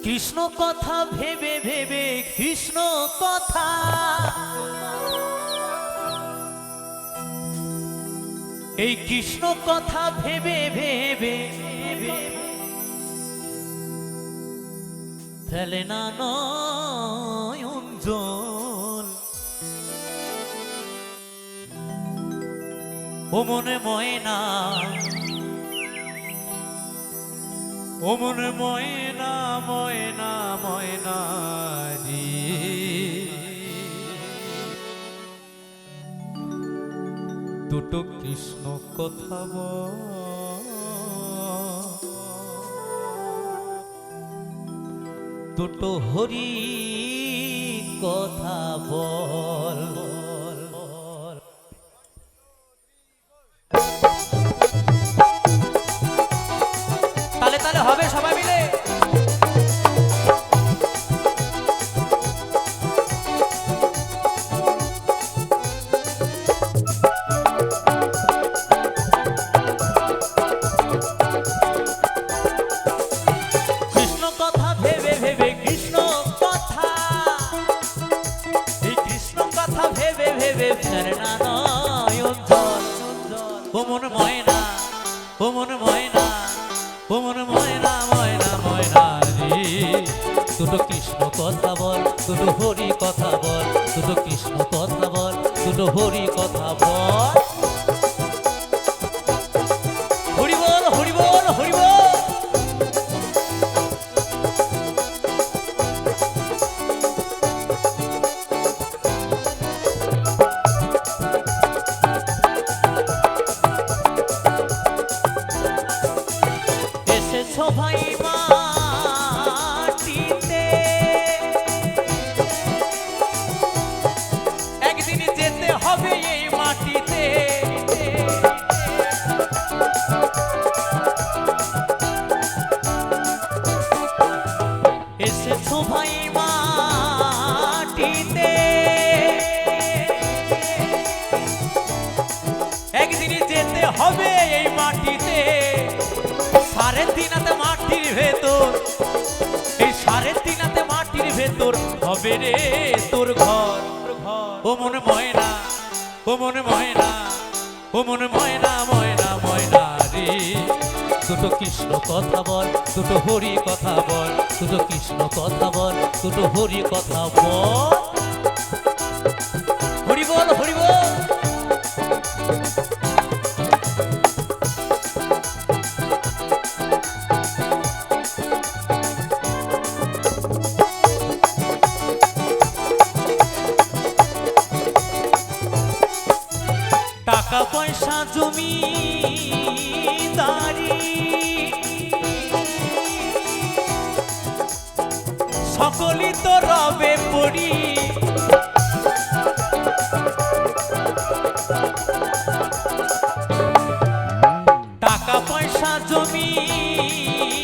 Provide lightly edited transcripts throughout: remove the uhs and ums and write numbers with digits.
কৃষ্ণ কথা ভেবে ভেবে কৃষ্ণ কথা এই কৃষ্ণ কথা ভেবে ভেবে ফেলে না নয়ন জল ও মনে ময়না ও মনে ময়না ময়না ময়না রে দুটো কৃষ্ণ কথা বল দুটো হরি কথা বল তালে তালে হবে সবাই মিলে কৃষ্ণ কথা ভেবে ভেবে কৃষ্ণ কথা এই কৃষ্ণ কথা ভেবে ভেবে ফেরে না নয়ন জল ও মন ময়না ও মন ময়না ও মন ময়না ময়না ময়না রে দুটো কৃষ্ণ কথা বল দুটো হরি কথা বল দুটো কৃষ্ণ কথা বল দুটো হরি কথা বল হরি বল হরি বল হরি বল এসেছো ভাই মাটিতে একদিন যেতে হবে এই মাটিতে এসেছো ভাই মাটিতে একদিন যেতে হবে এই মাটিতে সাড়ে তিনাতে মাটির ভেতর এই সাড়ে তিনাতে মাটির ভেতর হবে রে তোর ঘর ও মনে ময়না ও মনে ময়না ও মনে ময়না ময়না ময়না রে দুটো কৃষ্ণ কথা বল দুটো হরি কথা বল দুটো কৃষ্ণ কথা বল দুটো হরি কথা বল হরি বল হরি বল টাকা পয়সা জমিদারি সকলই তো রবে পড়ি টাকা পয়সা জমিদারি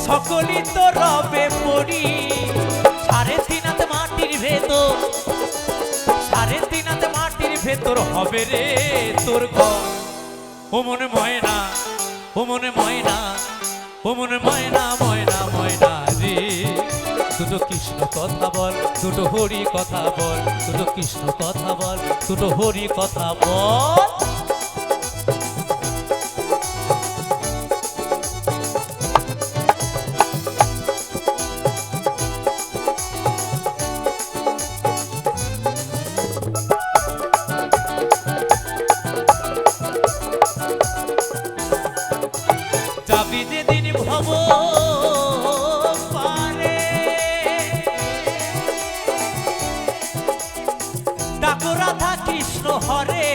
সকলই তো রবে পড়ি সাড়ে তিনাতে মাটির ভেতর সাড়ে তিনাতে মাটির ভেতর হবে রে তোর ঘর ও মনে ময়না ও মনে ময়না ও মনে ময়না ময়না ময়না রে দুটো কৃষ্ণ কথা বল দুটো হরি কথা বল দুটো কৃষ্ণ কথা বল দুটো হরি কথা বল যাবি যেদিন ভব পারে ডাকো রাধা কৃষ্ণ হরে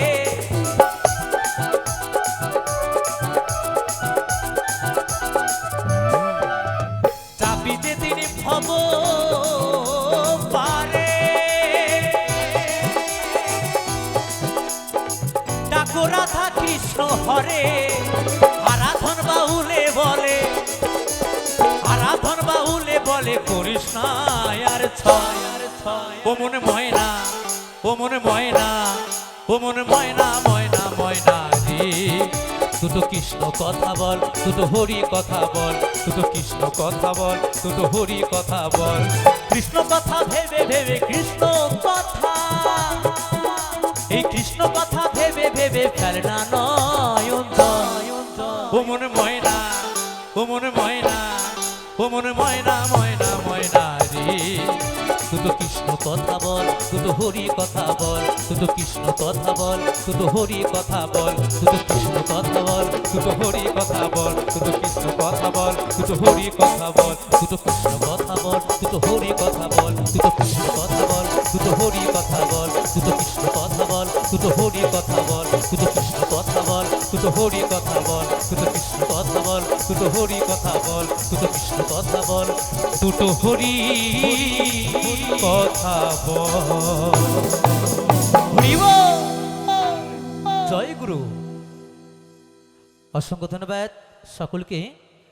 যাবি যেদিন ভব পারে ডাকো রাধা কৃষ্ণ হরে আরাধন বাউলে বলে আরাধন বাউলে বলে করিস না আর ছয় ও মনে ময়না ও মনে ময়না ও মনে ময়না ময়না ময়না রে দুটো কৃষ্ণ কথা বল, দুটো হরি কথা বল, দুটো কৃষ্ণ কথা বল, দুটো হরি কথা বল। কৃষ্ণ কথা ভেবে ভেবে কৃষ্ণ কথা, এই কৃষ্ণ কথা ভেবে ভেবে ফেলনা নয়ন জল। ও মনে ময়না, ও মনে ময়না, ও মনে ময়না ময়না ময়না রে। দুটো কৃষ্ণ কথা বল, দুটো হরি কথা বল, দুটো কৃষ্ণ কথা বল, দুটো হরি কথা বল, দুটো কৃষ্ণ কথা বল, দুটো হরি কথা বল, দুটো কৃষ্ণ কথা বল, দুটো হরি কথা বল, দুটো কৃষ্ণ কথা বল, দুটো হরি কথা বল, দুটো কৃষ্ণ কথা বল, দুটো হরি কথা বল, দুটো কৃষ্ণ কথা বল, দুটো হরি কথা বল, দুটো কৃষ্ণ কথা বল, দুটো হরি কথা বল, দুটো কৃষ্ণ কথা বল, দুটো হরি কথা বল, দুটো কৃষ্ণ কথা বল, দুটো হরি কথা বল। হরি বল। জয় গুরু। অসংখ্য ধন্যবাদ সকলকে।